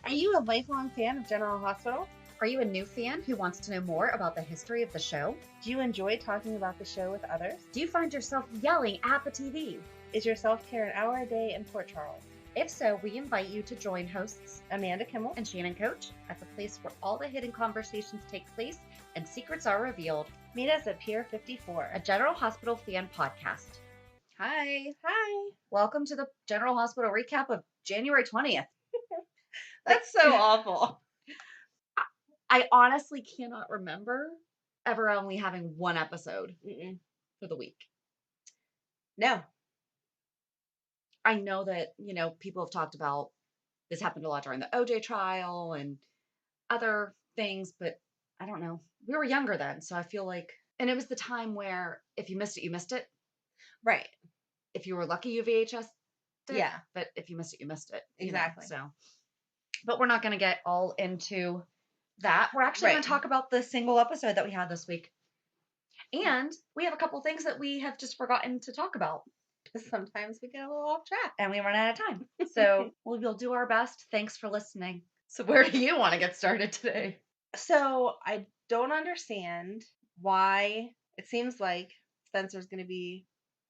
Are you a lifelong fan of General Hospital? Are you a new fan who wants to know more about the history of the show? Do you enjoy talking about the show with others? Do you find yourself yelling at the TV? Is your self-care an hour a day in Port Charles? If so, we invite you to join hosts Amanda Kimmel and Shannon Coach at the place where all the hidden conversations take place and secrets are revealed. Meet us at Pier 54. A General Hospital fan podcast. Hi. Hi. Welcome to the General Hospital recap of January 20th. That's so awful. I honestly cannot remember ever only having one episode for the week. No. I know that, people have talked about this happened a lot during the OJ trial and other things, but I don't know. We were younger then, so I feel like, and it was the time where if you missed it, you missed it. Right. If you were lucky, you VHS it. Yeah. But if you missed it, you missed it. Exactly. But we're not going to get all into that. We're actually going to talk about the single episode that we had this week. And we have a couple things that we have just forgotten to talk about. Because sometimes we get a little off track. And we run out of time. So we'll do our best. Thanks for listening. So where do you want to get started today? So I don't understand why it seems like Spencer's going to be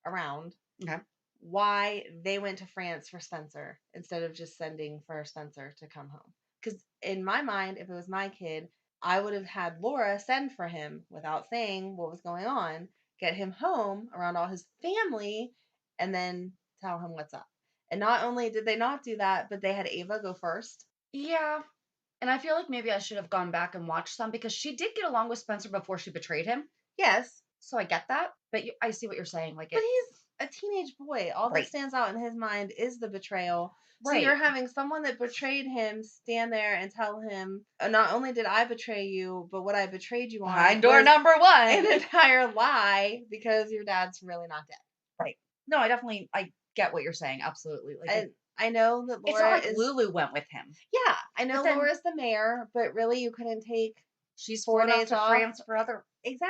around. Okay. Why they went to France for Spencer instead of just sending for Spencer to come home. Because in my mind, if it was my kid, I would have had Laura send for him without saying what was going on, get him home around all his family, and then tell him what's up. And not only did they not do that, but they had Ava go first. Yeah. And I feel like maybe I should have gone back and watched some because she did get along with Spencer before she betrayed him. Yes. So I get that. But I see what you're saying. But he's a teenage boy. All that stands out in his mind is the betrayal. So you're having someone that betrayed him stand there and tell him, not only did I betray you, but what I betrayed you on behind door number one, an entire lie because your dad's really not dead. Right. No, I get what you're saying. Absolutely. I know that Laura it's not like Lulu went with him. Yeah, I know Laura's the mayor, but really you couldn't take she's 4 days off to France for other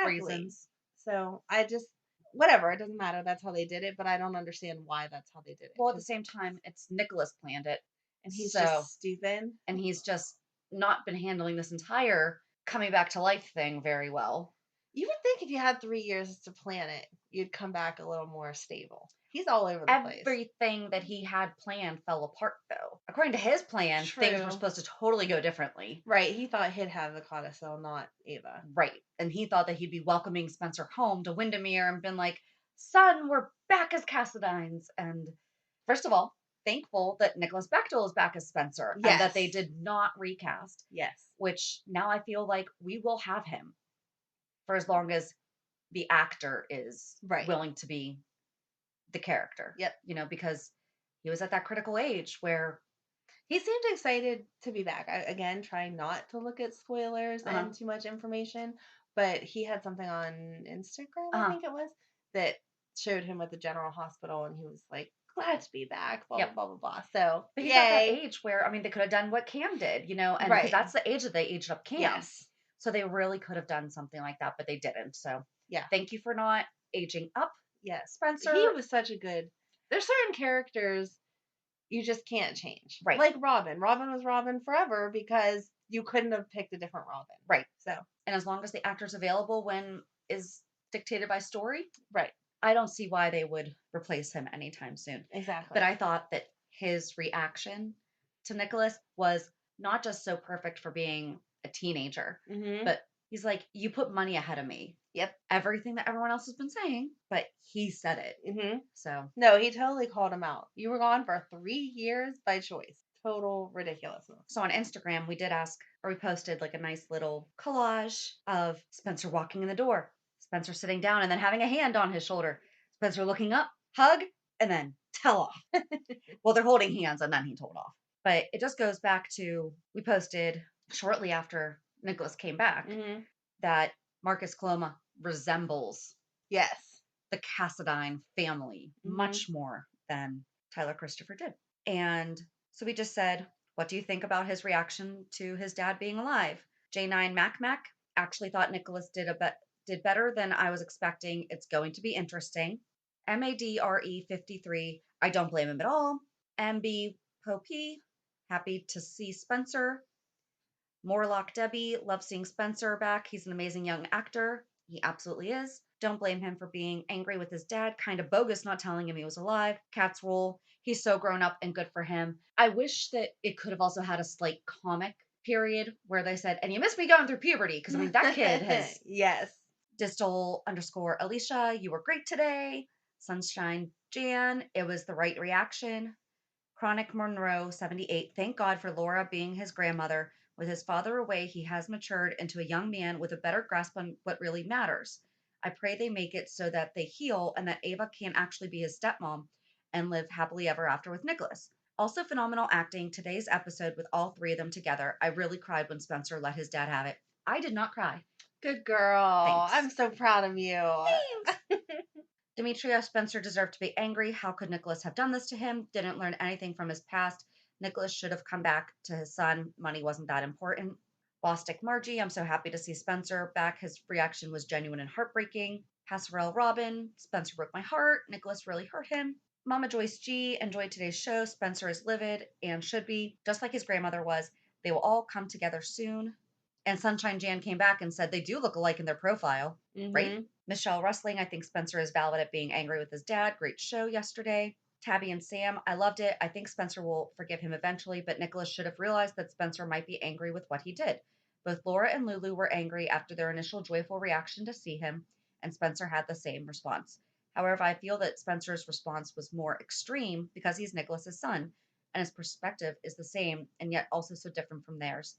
reasons. So I just whatever, it doesn't matter. That's how they did it, but I don't understand why that's how they did it. Well, at the same time, it's Nicholas planned it. And he's just stupid. And he's just not been handling this entire coming back to life thing very well. You would think if you had 3 years to plan it, you'd come back a little more stable. He's all over the place. Everything that he had planned fell apart, though. According to his plan, things were supposed to totally go differently. Right. He thought he'd have the codicil, not Ava. Right. And he thought that he'd be welcoming Spencer home to Windermere and been like, son, we're back as Cassadines. And first of all, thankful that Nicholas Bechtel is back as Spencer. Yes. And that they did not recast. Yes. Which now I feel like we will have him for as long as the actor is willing to be the character. Yep. Because he was at that critical age where he seemed excited to be back. Again, trying not to look at spoilers and too much information, but he had something on Instagram, I think it was, that showed him at the General Hospital, and he was like, glad to be back, blah, blah, blah, blah, blah. So, but he's at that age where, they could have done what Cam did, and that's the age that they aged up Cam. Yes. So they really could have done something like that, but they didn't. So, yeah. Thank you for not aging up. Yes. Spencer. He was such a good, there's certain characters you just can't change. Right. Like Robin. Robin was Robin forever because you couldn't have picked a different Robin. Right. So. And as long as the actor's available when is dictated by story. Right. I don't see why they would replace him anytime soon. Exactly. But I thought that his reaction to Nicholas was not just so perfect for being a teenager, but he's like, you put money ahead of me. Yep. Everything that everyone else has been saying, but he said it. So. No, he totally called him out. You were gone for 3 years by choice. Total ridiculousness. So on Instagram, we did ask, or we posted like a nice little collage of Spencer walking in the door, Spencer sitting down and then having a hand on his shoulder, Spencer looking up, hug, and then tell off. Well, they're holding hands and then he told off. But it just goes back to, we posted shortly after Nicholas came back that Marcus Coloma resembles the Cassadine family much more than Tyler Christopher did. And so we just said, what do you think about his reaction to his dad being alive? J9 Mac actually thought Nicholas did better than I was expecting. It's going to be interesting. MADRE 53, I don't blame him at all. MB Pope Happy to see Spencer. Morlock Debbie, love seeing Spencer back. He's an amazing young actor. He absolutely is. Don't blame him for being angry with his dad. Kind of bogus not telling him he was alive. Cat's rule. He's so grown up and good for him. I wish that it could have also had a slight comic period where they said, and you missed me going through puberty. Because, I mean, that kid has Yes. Distal_Alicia, you were great today. Sunshine Jan, it was the right reaction. Chronic Monroe 78, thank God for Laura being his grandmother. With his father away, he has matured into a young man with a better grasp on what really matters. I pray they make it so that they heal and that Ava can actually be his stepmom and live happily ever after with Nicholas. Also, phenomenal acting today's episode with all three of them together. I really cried when Spencer let his dad have it. I did not cry. Good girl. Thanks. I'm so proud of you. Thanks. Demetria, Spencer deserved to be angry. How could Nicholas have done this to him? Didn't learn anything from his past. Nicholas should have come back to his son. Money wasn't that important. Bostic Margie, I'm so happy to see Spencer back. His reaction was genuine and heartbreaking. Passerelle Robin, Spencer broke my heart. Nicholas really hurt him. Mama Joyce G, enjoyed today's show. Spencer is livid and should be, just like his grandmother was. They will all come together soon. And Sunshine Jan came back and said they do look alike in their profile, right? Michelle Rustling, I think Spencer is valid at being angry with his dad. Great show yesterday. Tabby and Sam, I loved it. I think Spencer will forgive him eventually, but Nicholas should have realized that Spencer might be angry with what he did. Both Laura and Lulu were angry after their initial joyful reaction to see him, and Spencer had the same response. However, I feel that Spencer's response was more extreme because he's Nicholas's son, and his perspective is the same and yet also so different from theirs.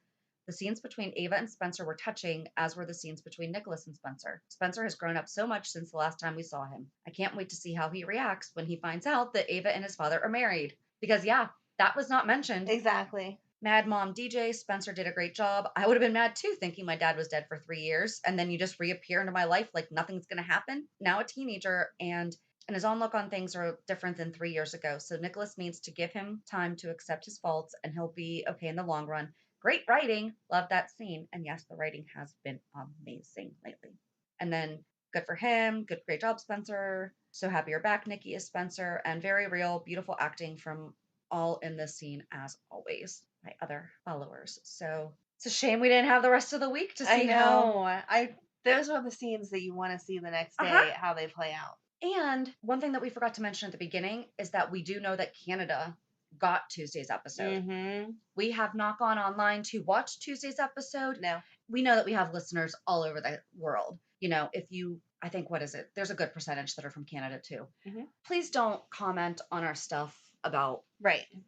The scenes between Ava and Spencer were touching, as were the scenes between Nicholas and Spencer. Spencer has grown up so much since the last time we saw him. I can't wait to see how he reacts when he finds out that Ava and his father are married. Because, yeah, that was not mentioned. Exactly. Mad Mom DJ, Spencer did a great job. I would have been mad too, thinking my dad was dead for 3 years, and then you just reappear into my life like nothing's going to happen. Now a teenager, and his own look on things are different than 3 years ago. So Nicholas needs to give him time to accept his faults, and he'll be okay in the long run. Great writing. Love that scene. And yes, the writing has been amazing lately. And then good for him. Great job, Spencer. So happy you're back, Nikki as Spencer. And very real, beautiful acting from all in this scene as always. My other followers. So it's a shame we didn't have the rest of the week to see how. Those are the scenes that you want to see the next day, how they play out. And one thing that we forgot to mention at the beginning is that we do know that Canada got Tuesday's episode. We have not gone online to watch Tuesday's episode. No. We know that we have listeners all over the world. You know, if you, I think, what is it? There's a good percentage that are from Canada too. Please don't comment on our stuff about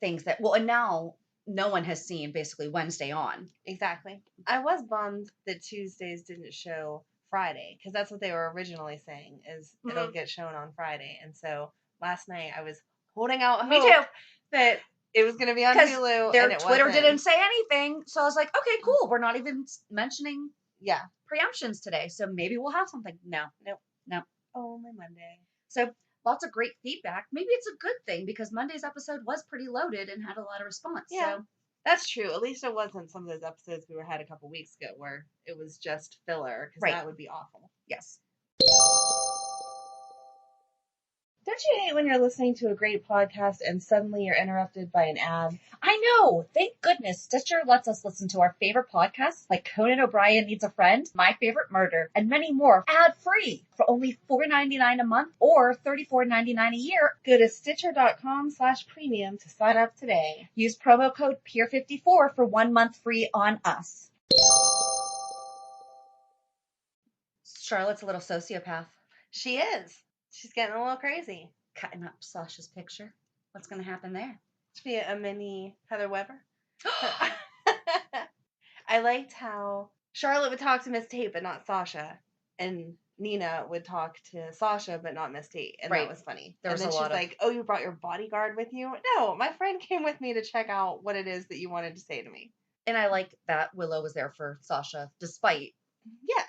things that, well, and now no one has seen basically Wednesday on. Exactly. I was bummed that Tuesdays didn't show Friday, because that's what they were originally saying, is it'll get shown on Friday. And so last night I was holding out hope that it was going to be on Hulu. Their Twitter didn't say anything. So I was like, okay, cool. We're not even mentioning preemptions today. So maybe we'll have something. No. Oh, my Monday. So lots of great feedback. Maybe it's a good thing because Monday's episode was pretty loaded and had a lot of response. Yeah. So that's true. At least it wasn't some of those episodes we had a couple weeks ago where it was just filler, because that would be awful. Yes. Don't you hate when you're listening to a great podcast and suddenly you're interrupted by an ad? I know. Thank goodness Stitcher lets us listen to our favorite podcasts like Conan O'Brien Needs a Friend, My Favorite Murder, and many more ad-free for only $4.99 a month or $34.99 a year. Go to Stitcher.com/premium to sign up today. Use promo code PEER54 for 1 month free on us. Charlotte's a little sociopath. She is. She's getting a little crazy. Cutting up Sasha's picture. What's going to happen there? To be a mini Heather Weber. I liked how Charlotte would talk to Miss Tate, but not Sasha. And Nina would talk to Sasha, but not Miss Tate. And that was funny. There was and then she's like, oh, you brought your bodyguard with you? No, my friend came with me to check out what it is that you wanted to say to me. And I like that Willow was there for Sasha, despite. Yes.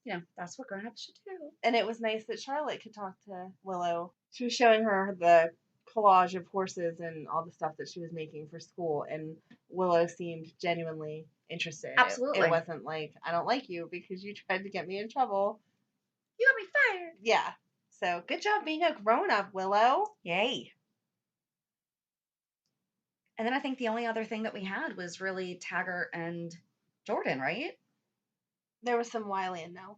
You know, that's what grown-ups should do. And it was nice that Charlotte could talk to Willow. She was showing her the collage of horses and all the stuff that she was making for school, and Willow seemed genuinely interested. Absolutely. It wasn't like, I don't like you because you tried to get me in trouble. You got me fired. Yeah. So good job being a grown-up, Willow. Yay. And then I think the only other thing that we had was really Taggart and Jordan, right? There was some Wiley and no.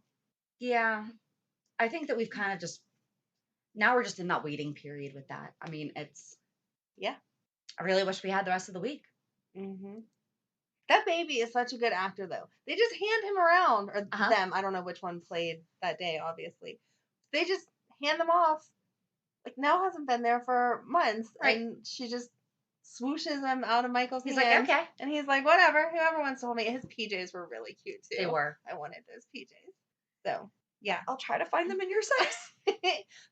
Yeah. I think that we've kind of just now we're just in that waiting period with that. I mean, it's Yeah. I really wish we had the rest of the week. Mm-hmm. That baby is such a good actor, though. They just hand him around, or them. I don't know which one played that day, obviously. They just hand them off. Like, Nell hasn't been there for months, Right. and she just swooshes him out of Michael's He's hands. like, okay. And he's like, whatever, whoever wants to hold me. His PJs were really cute, too. They were. I wanted those PJs. So, yeah. I'll try to find them in your size.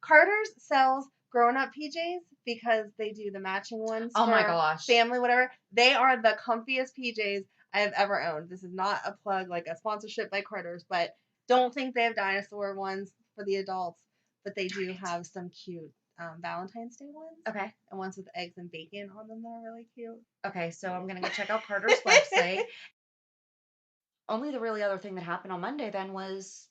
Carter's sells grown-up PJs because they do the matching ones Oh my for gosh. family, whatever. They are the comfiest PJs I have ever owned. This is not a plug, like a sponsorship by Carter's, but don't think they have dinosaur ones for the adults, but they do have some cute Valentine's Day ones. Okay. And ones with eggs and bacon on them that are really cute. Okay, so I'm gonna go check out Carter's website. Only the really other thing that happened on Monday then was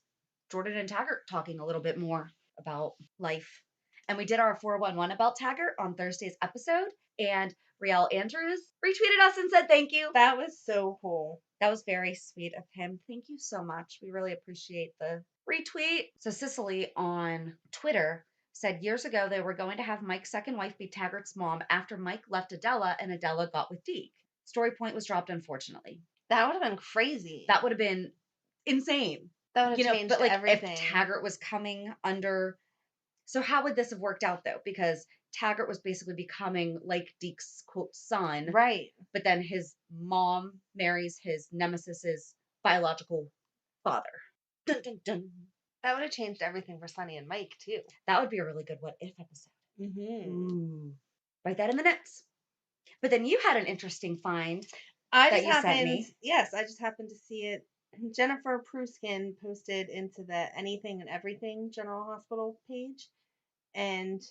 Jordan and Taggart talking a little bit more about life. And we did our 411 about Taggart on Thursday's episode, and Riel Andrews retweeted us and said thank you. That was so cool. That was very sweet of him. Thank you so much. We really appreciate the retweet. So Cicely on Twitter said years ago they were going to have Mike's second wife be Taggart's mom after Mike left Adela and Adela got with Deke. Story point was dropped, unfortunately. That would have been crazy. That would have been insane. That would have changed but like everything. if Taggart was coming under, so how would this have worked out though? Because Taggart was basically becoming like Deke's quote son, right? But then his mom marries his nemesis's biological father. Dun, dun, dun. That would have changed everything for Sunny and Mike too. That would be a really good what if episode. Mm-hmm. Ooh. Write that in the notes. But then you had an interesting find. I just happened to see it. Jennifer Pruskin posted into the Anything and Everything General Hospital page, and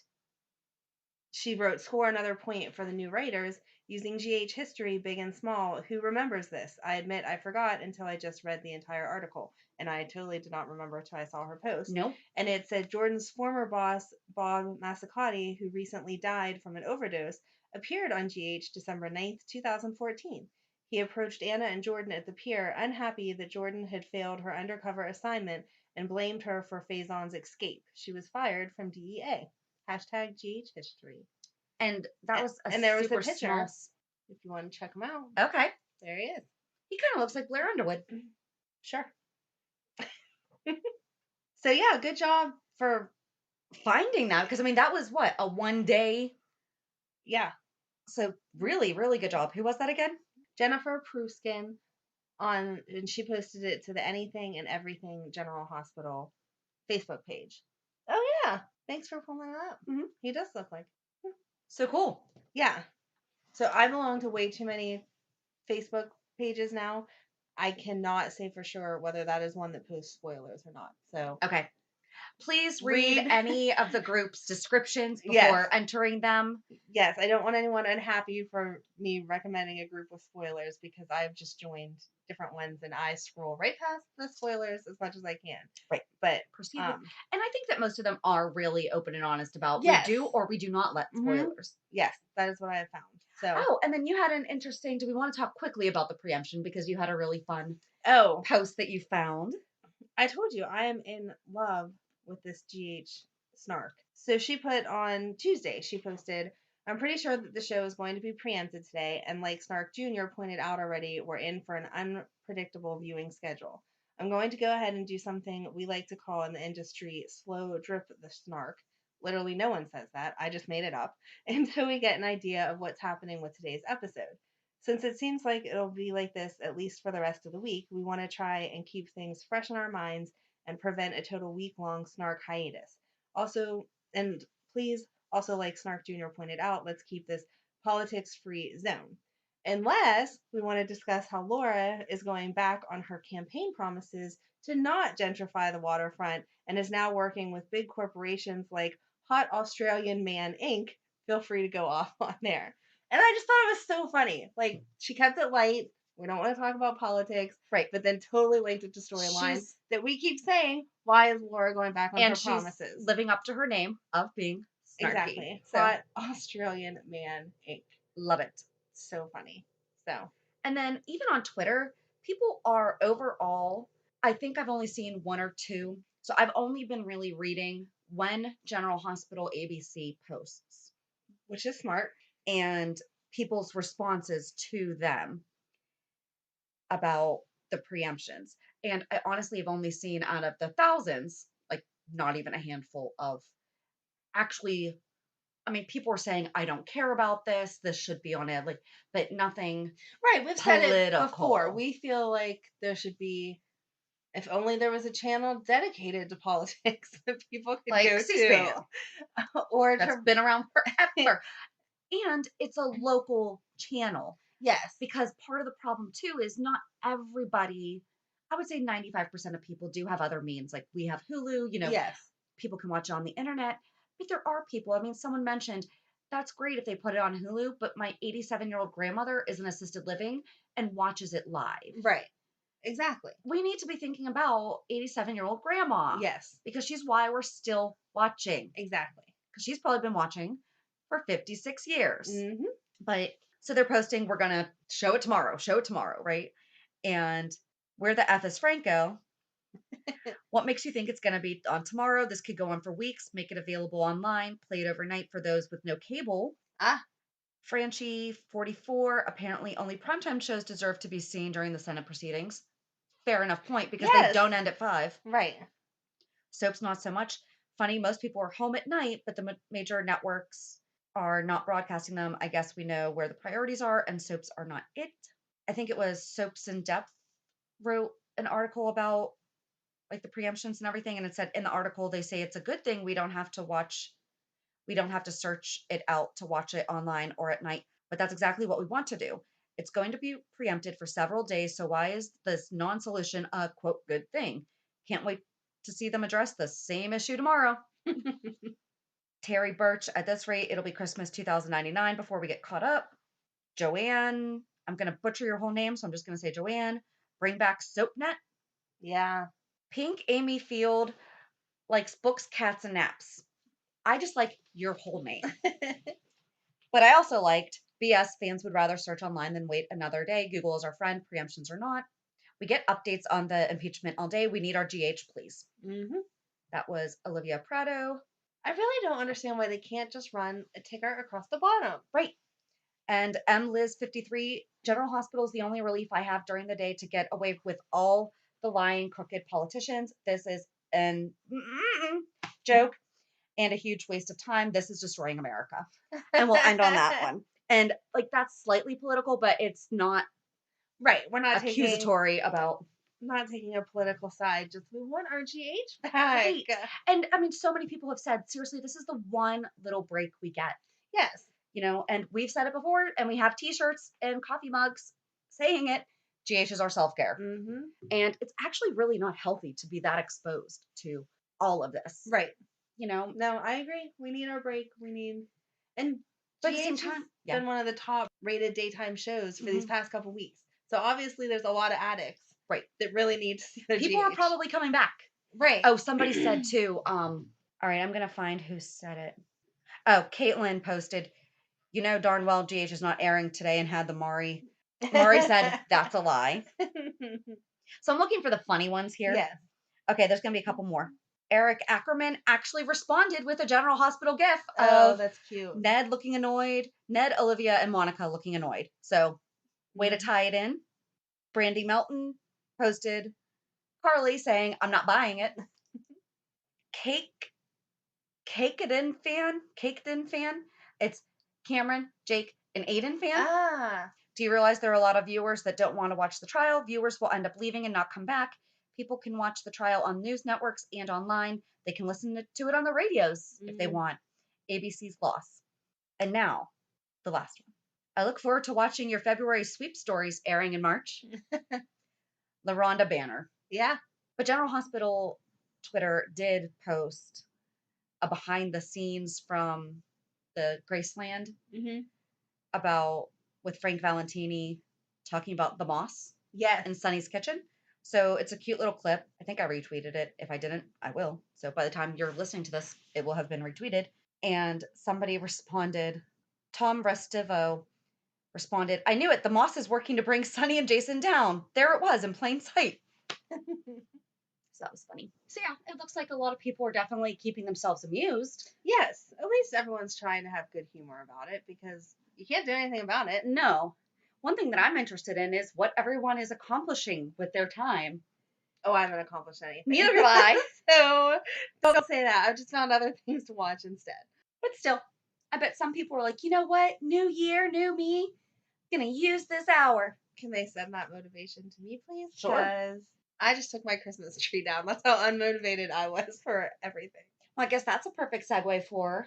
she wrote, "Score another point for the new writers using GH history, big and small. Who remembers this? I admit I forgot until I just read the entire article, and I totally did not remember until I saw her post." Nope. And it said Jordan's former boss, Bob Massacotti, who recently died from an overdose, appeared on GH December 9th, 2014. He approached Anna and Jordan at the pier, unhappy that Jordan had failed her undercover assignment, and blamed her for Faison's escape. She was fired from DEA. Hashtag GH history. And that was a and there was super a picture. Small... If you want to check him out. Okay. There he is. He kind of looks like Blair Underwood. Sure. So yeah, good job for finding that. Because I mean, that was what, a 1 day? Yeah. So really, really good job. Who was that again? Jennifer Pruskin and she posted it to the Anything and Everything General Hospital Facebook page. Oh yeah. Thanks for pulling it up. Mm-hmm. He does look like. So cool. Yeah. So I belong to way too many Facebook pages now. I cannot say for sure whether that is one that posts spoilers or not. So okay. Please read any of the group's descriptions before yes. entering them. Yes, I don't want anyone unhappy for me recommending a group with spoilers because I've just joined different ones and I scroll right past the spoilers as much as I can. Right. But proceed and I think that most of them are really open and honest about we do or we do not let spoilers. Mm-hmm. Yes, that is what I have found. So oh, and then you had an interesting, do we want to talk quickly about the preemption because you had a really fun post that you found. I told you I am in love with this GH snark. So she put on Tuesday, she posted, "I'm pretty sure that the show is going to be preempted today, and like Snark Jr. pointed out already, we're in for an unpredictable viewing schedule. I'm going to go ahead and do something we like to call in the industry slow drip the snark. Literally no one says that. I just made it up. Until we get an idea of what's happening with today's episode. Since it seems like it'll be like this at least for the rest of the week, we want to try and keep things fresh in our minds and prevent a total week-long snark hiatus. Also, and please, also like Snark Jr. pointed out, let's keep this politics-free zone. Unless we want to discuss how Laura is going back on her campaign promises to not gentrify the waterfront and is now working with big corporations like Hot Australian Man Inc. Feel free to go off on there." And I just thought it was so funny. Like, she kept it light. We don't want to talk about politics. Right. But then totally linked it to storylines that we keep saying, why is Laura going back on her promises? Living up to her name of being snarky. Exactly. So, Hot Australian Man Inc. Love it. So funny. So, And then even on Twitter, people are overall, I think I've only seen one or two. So I've only been really reading when General Hospital ABC posts which is smart. and people's responses to them about the preemptions. And I honestly have only seen out of the thousands, like not even a handful of actually, I mean, people were saying, I don't care about this. This should be on it. Like, but nothing Right. We've said it before. political. We feel like there should be, if only there was a channel dedicated to politics that people could Like go C-SPAN. to. Or That's to, been around forever. And it's a local channel yes. because part of the problem too is not everybody, I would say 95% of people do have other means. Like we have Hulu, Yes. people can watch it on the internet, but there are people. I mean, someone mentioned that's great if they put it on Hulu, but my 87-year-old grandmother is in assisted living and watches it live. Right. Exactly. We need to be thinking about 87-year-old grandma Yes. because she's why we're still watching. Exactly. Because she's probably been watching for 56 years. Mm-hmm. But so they're posting, we're going to show it tomorrow, right? And where the F is Franco, what makes you think it's going to be on tomorrow? This could go on for weeks. Make it available online, play it overnight for those with no cable. Ah, Franchi 44, apparently only primetime shows deserve to be seen during the Senate proceedings. Fair enough point because they yes. don't end at 5. Right. Soaps, not so much. Funny, most people are home at night, but the major networks are not broadcasting them. I guess we know where the priorities are, and soaps are not it. I think it was Soaps in Depth wrote an article about like the preemptions and everything, and it said in the article they say it's a good thing we don't have to search it out to watch it online or at night, but that's exactly what we want to do. It's going to be preempted for several days, so why is this non-solution a quote good thing? Can't wait to see them address the same issue tomorrow. Terry Birch, at this rate, it'll be Christmas 2099 before we get caught up. Joanne, I'm going to butcher your whole name, so I'm just going to say Joanne. Bring back SoapNet. Yeah. Pink Amy Field likes books, cats, and naps. I just like your whole name. But I also liked BS fans would rather search online than wait another day. Google is our friend, preemptions or not. We get updates on the impeachment all day. We need our GH, please. Mm-hmm. That was Olivia Prado. I really don't understand why they can't just run a ticker across the bottom. Right. And M. Liz 53, General Hospital is the only relief I have during the day to get away with all the lying, crooked politicians. This is an joke and a huge waste of time. This is destroying America. And we'll end on that one. And like that's slightly political, but it's not Right. We're not accusatory about. not taking a political side. Just we want our GH back. Right. And I mean, so many people have said, seriously, this is the one little break we get. Yes. And we've said it before, and we have t-shirts and coffee mugs saying it. GH is our self-care. Mm-hmm. And it's actually really not healthy to be that exposed to all of this. Right. No, I agree. We need our break. And but at the GH same time, has been one of the top rated daytime shows for these Mhm. past couple weeks. So obviously there's a lot of addicts. Right. That really need to see their People GH. are probably coming back. Right. Oh, somebody said too, all right, I'm going to find who said it. Oh, Caitlin posted, darn well GH is not airing today and had the Maury. Maury said, that's a lie. So I'm looking for the funny ones here. Yes. Okay, there's going to be a couple more. Eric Ackerman actually responded with a General Hospital gif Oh, of that's cute. Ned looking annoyed, Ned, Olivia, and Monica looking annoyed. So, way to tie it in. Brandy Melton posted Carly saying, I'm not buying it. Cakedin fan. It's Cameron, Jake, and Aiden fan. Ah. Do you realize there are a lot of viewers that don't want to watch the trial? Viewers will end up leaving and not come back. People can watch the trial on news networks and online. They can listen to it on the radios if they want. ABC's loss. And now, the last one. I look forward to watching your February sweep stories airing in March. LaRonda Banner. Yeah. But General Hospital Twitter did post a behind the scenes from the Graceland about with Frank Valentini talking about the moss. Yes. In Sunny's kitchen. So it's a cute little clip. I think I retweeted it. If I didn't, I will. So by the time you're listening to this, it will have been retweeted. And somebody responded, Tom Restivo responded, "I knew it. The Moss is working to bring Sunny and Jason down." There it was in plain sight. So that was funny. So yeah, it looks like a lot of people are definitely keeping themselves amused. Yes, at least everyone's trying to have good humor about it because you can't do anything about it. No. One thing that I'm interested in is what everyone is accomplishing with their time. Oh, I haven't accomplished anything. Neither do I. So don't say that. I've just found other things to watch instead. But still, I bet some people are like, you know what? New year, new me. Gonna use this hour. Can they send that motivation to me, please? Sure. Because I just took my Christmas tree down. That's how unmotivated I was for everything. Well, I guess that's a perfect segue for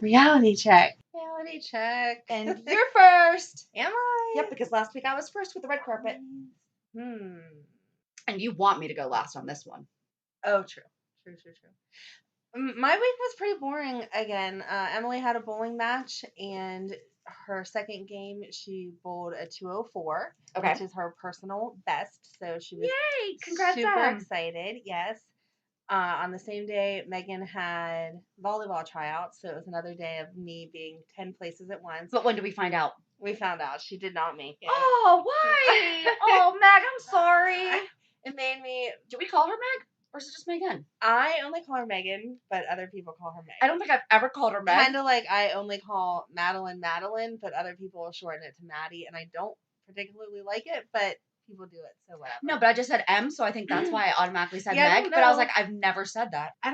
Reality check. Reality check. and you're first. Am I? Yep, because last week I was first with the red carpet. Hmm. And you want me to go last on this one. Oh, true. My week was pretty boring again. Emily had a bowling match, and her second game, she bowled a 204, Okay. which is her personal best. So she was Yay! Congrats, super Em. excited. Yes. On the same day, Megan had volleyball tryouts, so it was another day of me being 10 places at once. But when did we find out? We found out she did not make it. Oh, why? Oh, Meg, I'm sorry. It made me. Do we call her Meg? Or is it just Megan? I only call her Megan, but other people call her Meg. I don't think I've ever called her Meg. Kind of like I only call Madeline, but other people will shorten it to Maddie, and I don't particularly like it, but people do it, so whatever. No, but I just said M, so I think that's why I automatically said Yeah, I Meg. don't But I was know. like, I've never said that. I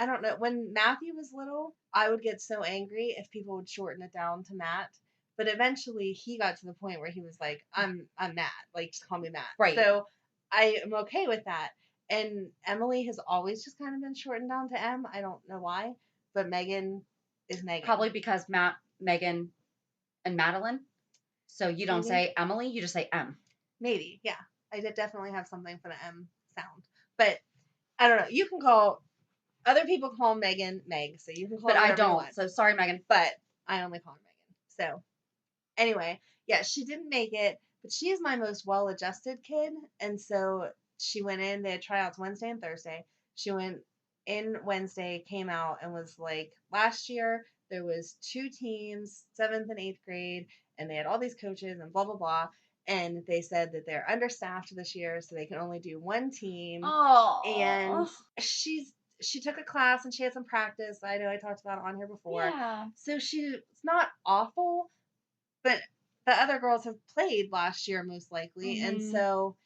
don't know. When Matthew was little, I would get so angry if people would shorten it down to Matt. But eventually, he got to the point where he was like, "I'm Matt. Like, just call me Matt." Right. So I am okay with that. And Emily has always just kind of been shortened down to M. I don't know why, but Megan is Megan. Probably because Matt, Megan, and Madeline. So you don't say Emily, you just say M. Maybe, yeah. I did definitely have something for the M sound. But I don't know. You can call other people call Megan Meg, so you can call But her I whatever you don't. want. So sorry, Megan. But I only call her Megan. So anyway, yeah, she didn't make it, but she is my most well-adjusted kid, and so she went in. They had tryouts Wednesday and Thursday. She went in Wednesday, came out, and was like, last year there was 2 teams, 7th and 8th grade, and they had all these coaches and blah blah blah. And they said that they're understaffed this year, so they can only do one team. Oh. And she took a class and she had some practice. I know I talked about it on here before. Yeah. So she's not awful, but the other girls have played last year most likely, and so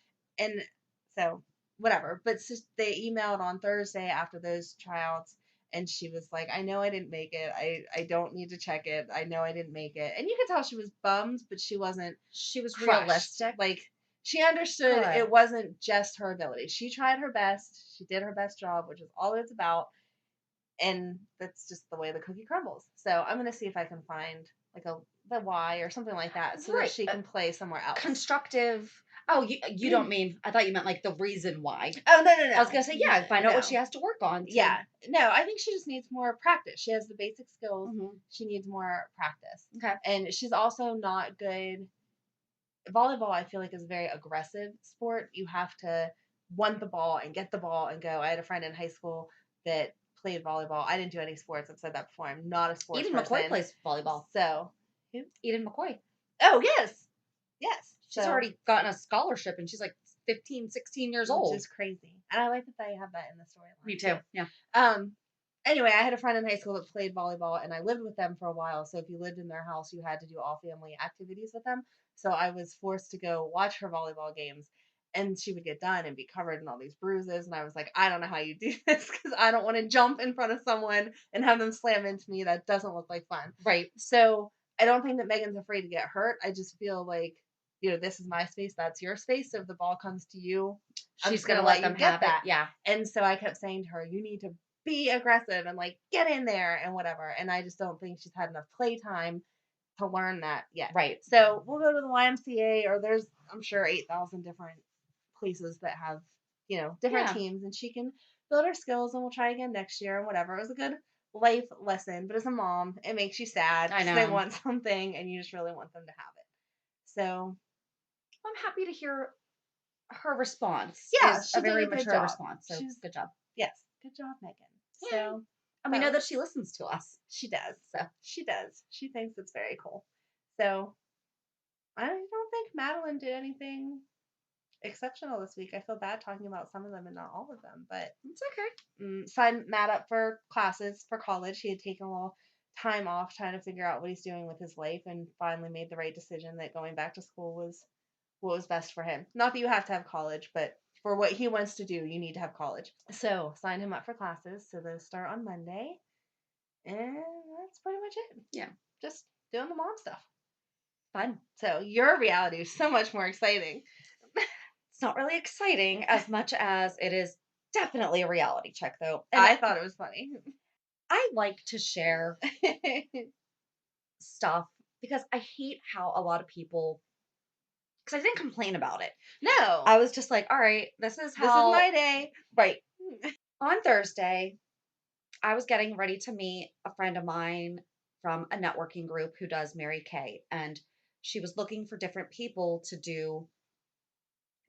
whatever. But so they emailed on Thursday after those tryouts, and she was like, "I know I didn't make it. I don't need to check it. I know I didn't make it." And you could tell she was bummed, but she wasn't. She was crushed. realistic. Like she understood Good. it wasn't just her ability. She tried her best. She did her best job, which is all it's about. And that's just the way the cookie crumbles. So I'm gonna see if I can find like the Y or something like that, so Right. that she can play somewhere else. Constructive. Oh, you don't mean? I thought you meant like the reason why. Oh no. I was gonna say yeah. Find out what she has to work on. Yeah. No, I think she just needs more practice. She has the basic skills. Mm-hmm. She needs more practice. Okay. And she's also not good. Volleyball, I feel like, is a very aggressive sport. You have to want the ball and get the ball and go. I had a friend in high school that played volleyball. I didn't do any sports. I've said that before. I'm not a sports Eden person. McCoy plays volleyball. So, who? Eden McCoy. Oh, yes. She's already gotten a scholarship and she's like 15, 16 years old. Which is crazy. And I like that they have that in the storyline. Me too. Yeah. Anyway, I had a friend in high school that played volleyball, and I lived with them for a while. So if you lived in their house, you had to do all family activities with them. So I was forced to go watch her volleyball games, and she would get done and be covered in all these bruises. And I was like, I don't know how you do this because I don't want to jump in front of someone and have them slam into me. That doesn't look like fun. Right. So I don't think that Megan's afraid to get hurt. I just feel like, this is my space, that's your space. So if the ball comes to you, I'm She's just gonna gonna let let them you get have that. it. Yeah. And so I kept saying to her, you need to be aggressive and like get in there and whatever. And I just don't think she's had enough playtime to learn that yet. Right. So we'll go to the YMCA, or there's, I'm sure, 8,000 different places that have, different teams, and she can build her skills, and we'll try again next year and whatever. It was a good life lesson, but as a mom, it makes you sad I because know. they want something and you just really want them to have it. So I'm happy to hear her response. Yeah, Is she a did very a good mature job. response. So good job. Yes, good job, Megan. Yay. So And we know So that she listens to us. she does. So She does. She thinks it's very cool. So I don't think Madeline did anything exceptional this week. I feel bad talking about some of them and not all of them, but it's okay. signed Matt up for classes for college. He had taken a little time off trying to figure out what he's doing with his life and finally made the right decision that going back to school was what was best for him. Not that you have to have college, but for what he wants to do, you need to have college. So signed him up for classes. So those start on Monday. And that's pretty much it. Yeah. Just doing the mom stuff. Fun. So your reality is so much more exciting. It's not really exciting as much as it is definitely a reality check, though. And I thought it was funny. I like to share stuff because I hate how a lot of people, because I didn't complain about it. No. I was just like, all right, this is This is my day. Right. On Thursday, I was getting ready to meet a friend of mine from a networking group who does Mary Kay, and she was looking for different people to do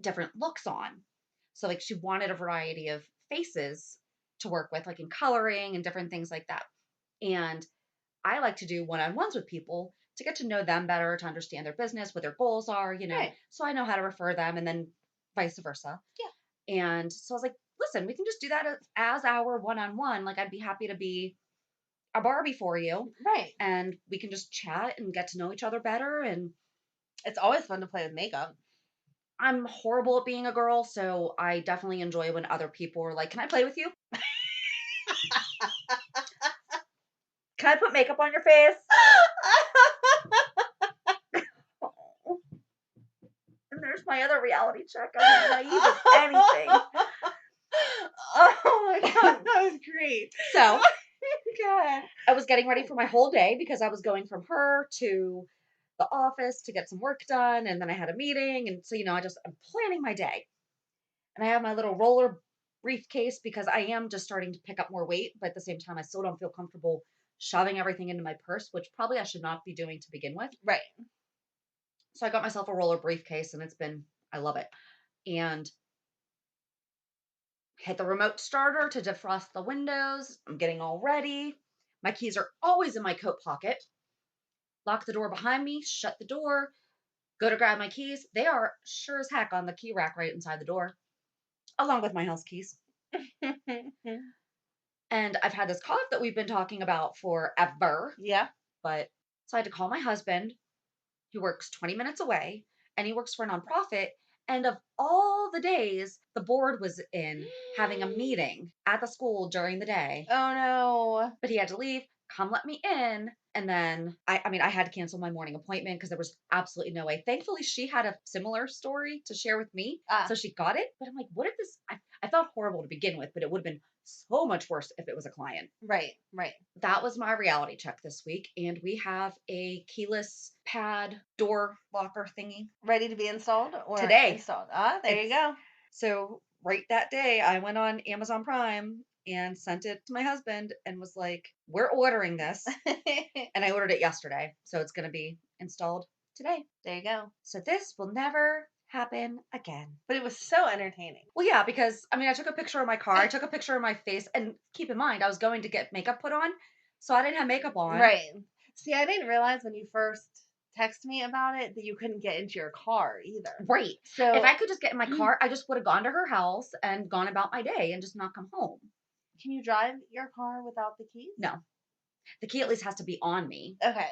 different looks on. So like she wanted a variety of faces to work with, like in coloring and different things like that. And I like to do one-on-ones with people to get to know them better, to understand their business, what their goals are, Right. so I know how to refer them and then vice versa. Yeah. And so I was like, listen, we can just do that as our one-on-one. Like I'd be happy to be a Barbie for you. Right. And we can just chat and get to know each other better. And it's always fun to play with makeup. I'm horrible at being a girl, so I definitely enjoy when other people are like, can I play with you? Can I put makeup on your face? And there's my other reality check. I'm naive as anything. Oh my god, that was great. So, God. I was getting ready for my whole day because I was going from her to the office to get some work done, and then I had a meeting, and so I'm planning my day. And I have my little roller briefcase because I am just starting to pick up more weight, but at the same time I still don't feel comfortable shoving everything into my purse, which probably I should not be doing to begin with. Right. So I got myself a roller briefcase and I love it. And hit the remote starter to defrost the windows. I'm getting all ready. My keys are always in my coat pocket. Lock the door behind me, shut the door, go to grab my keys. They are sure as heck on the key rack right inside the door, along with my house keys. And I've had this cough that we've been talking about forever. Yeah. So I had to call my husband, who works 20 minutes away, and he works for a nonprofit. And of all the days, the board was in having a meeting at the school during the day. Oh no. But he had to leave, come let me in. And then I had to cancel my morning appointment because there was absolutely no way. Thankfully, she had a similar story to share with me. So she got it. But I'm like, what if this? I felt horrible to begin with, but it would have been so much worse if it was a client. Right, right. That was my reality check this week. And we have a keyless pad door locker thingy. Ready to be installed? Or today. Installed. There you go. So right that day, I went on Amazon Prime and sent it to my husband and was like, we're ordering this. And I ordered it yesterday. So it's going to be installed today. There you go. So this will never happen again. But it was so entertaining. Well, yeah, because I took a picture of my car. I took a picture of my face. And keep in mind, I was going to get makeup put on. So I didn't have makeup on. Right. See, I didn't realize when you first texted me about it that you couldn't get into your car either. Right. So if I could just get in my car, I just would have gone to her house and gone about my day and just not come home. Can you drive your car without the keys? No. The key at least has to be on me. Okay.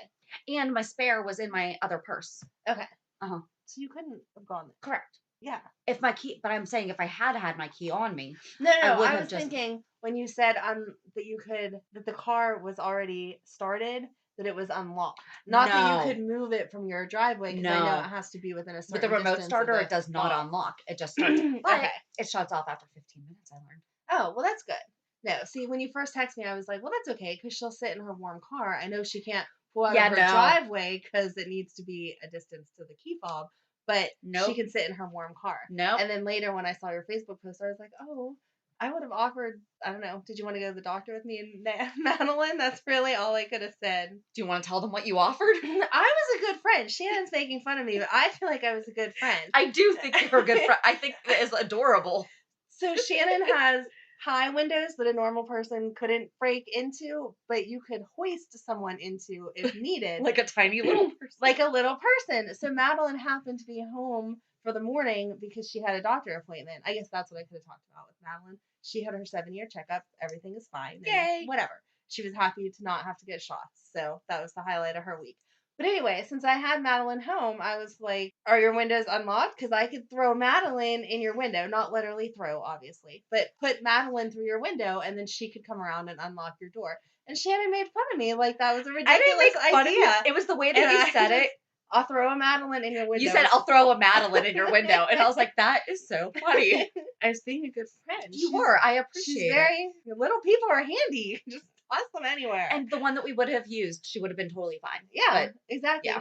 And my spare was in my other purse. Okay. Uh-huh. So you couldn't have gone there. Correct. Yeah. But I'm saying if I had my key on me. No. I was thinking when you said that the car was already started, that it was unlocked. Not that you could move it from your driveway, because I know it has to be within a certain With the remote distance starter, it does not unlock. It just starts. But it shuts off after 15 minutes, I learned. Oh, well, that's good. No, see, when you first texted me, I was like, well, that's okay, because she'll sit in her warm car. I know she can't pull out of her driveway because it needs to be a distance to the key fob, but she can sit in her warm car. No. And then later when I saw your Facebook post, I was like, oh, I would have offered, I don't know, did you want to go to the doctor with me and Madeline? That's really all I could have said. Do you want to tell them what you offered? I was a good friend. Shannon's making fun of me, but I feel like I was a good friend. I do think you're a good friend. I think it is adorable. So Shannon has high windows that a normal person couldn't break into, but you could hoist someone into if needed. Like a tiny little person. Like a little person. So Madeline happened to be home for the morning because she had a doctor appointment. I guess that's what I could have talked about with Madeline. She had her 7-year checkup. Everything is fine. Yay. Whatever. She was happy to not have to get shots. So that was the highlight of her week. But anyway, since I had Madeline home, I was like, are your windows unlocked? Because I could throw Madeline in your window. Not literally throw, obviously, but put Madeline through your window and then she could come around and unlock your door. And Shannon made fun of me like that was a ridiculous I didn't make fun of you. idea. It was the way that And you I said it. I'll throw a Madeline in your window. You said, I'll throw a Madeline in your window. And I was like, that is so funny. I was being a good friend. You were. I She's appreciate it. very, little people are handy. Just toss them anywhere. And the one that we would have used, she would have been totally fine. Yeah, But exactly. yeah.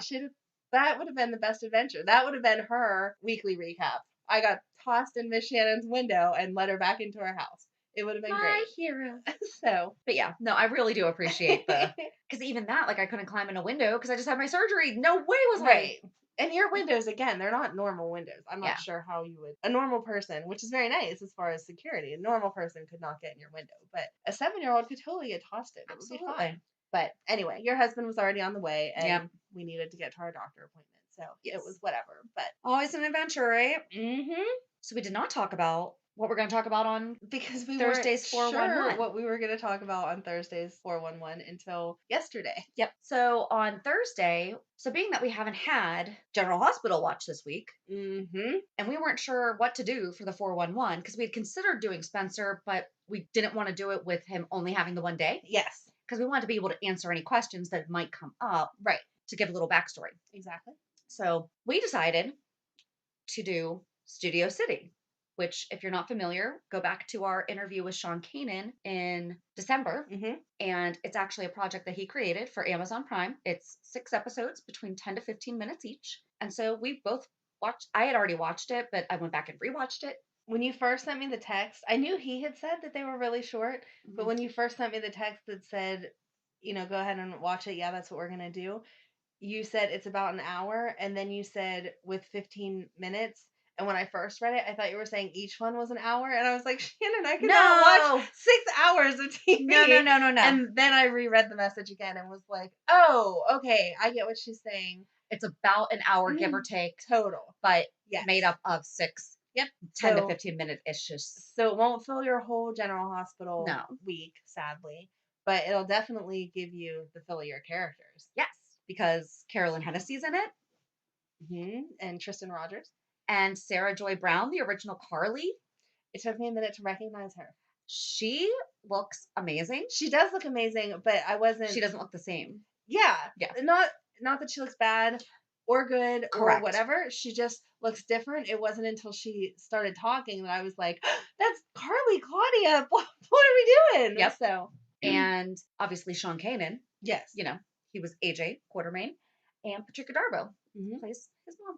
That would have been the best adventure. That would have been her weekly recap. I got tossed in Miss Shannon's window and let her back into her house. It would have been my great. hero. So, But yeah, no, I really do appreciate because even that, like I couldn't climb in a window because I just had my surgery. No way was right. And your windows, again, they're not normal windows. I'm not Yeah. sure how you would. A normal person, which is very nice as far as security, a normal person could not get in your window. But a 7-year-old could totally get tossed in. It would be fine. But anyway, your husband was already on the way and we needed to get to our doctor appointment. So it was whatever. But always an adventure, right? Mm-hmm. So we did not talk about what we're going to talk about on because we Thursday's weren't 411. sure what we were going to talk about on Thursday's 411 until yesterday. Yep. So on Thursday, so being that we haven't had General Hospital watch this week, and we weren't sure what to do for the 411 because we had considered doing Spencer, but we didn't want to do it with him only having the one day. Yes. Because we wanted to be able to answer any questions that might come up. Right. To give a little backstory. Exactly. So we decided to do Studio City, which, if you're not familiar, go back to our interview with Sean Kanan in December. And it's actually a project that he created for Amazon Prime. It's 6 episodes between 10 to 15 minutes each. And so we both watched, I had already watched it, but I went back and rewatched it. When you first sent me the text, I knew he had said that they were really short, but when you first sent me the text that said, go ahead and watch it, yeah, that's what we're going to do, you said it's about an hour, and then you said with 15 minutes. And when I first read it, I thought you were saying each one was an hour, and I was like, Shannon, I cannot watch 6 hours of TV. No. And then I reread the message again and was like, oh, okay, I get what she's saying. It's about an hour, give or take. Total. But made up of 6. Yep. 10 to 15 minute issues. So it won't fill your whole General Hospital week, sadly. But it'll definitely give you the fill of your characters. Yes. Because Carolyn Hennessy's in it. And Tristan Rogers. And Sarah Joy Brown, the original Carly. It took me a minute to recognize her. She looks amazing. She does look amazing, but she doesn't look the same. Yeah. Not that she looks bad or good or whatever. She just looks different. It wasn't until she started talking that I was like, that's Carly, Claudia. What are we doing? Yep. So, and obviously Sean Kanan. Yes. He was AJ Quartermain, and Patricia Darbo plays his mom.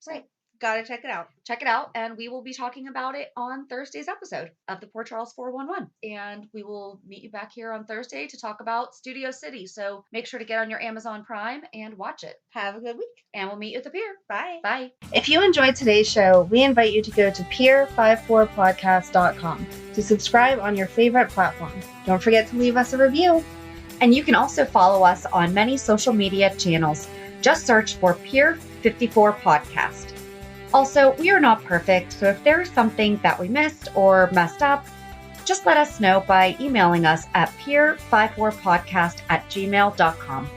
Right. Gotta check it out. Check it out, and we will be talking about it on Thursday's episode of the Port Charles 411. And we will meet you back here on Thursday to talk about Studio City. So make sure to get on your Amazon Prime and watch it. Have a good week. And we'll meet you at the pier. Bye. Bye. If you enjoyed today's show, we invite you to go to pier54podcast.com to subscribe on your favorite platform. Don't forget to leave us a review. And you can also follow us on many social media channels. Just search for Pier 54 Podcast. Also, we are not perfect, so if there is something that we missed or messed up, just let us know by emailing us at pier54podcast@gmail.com.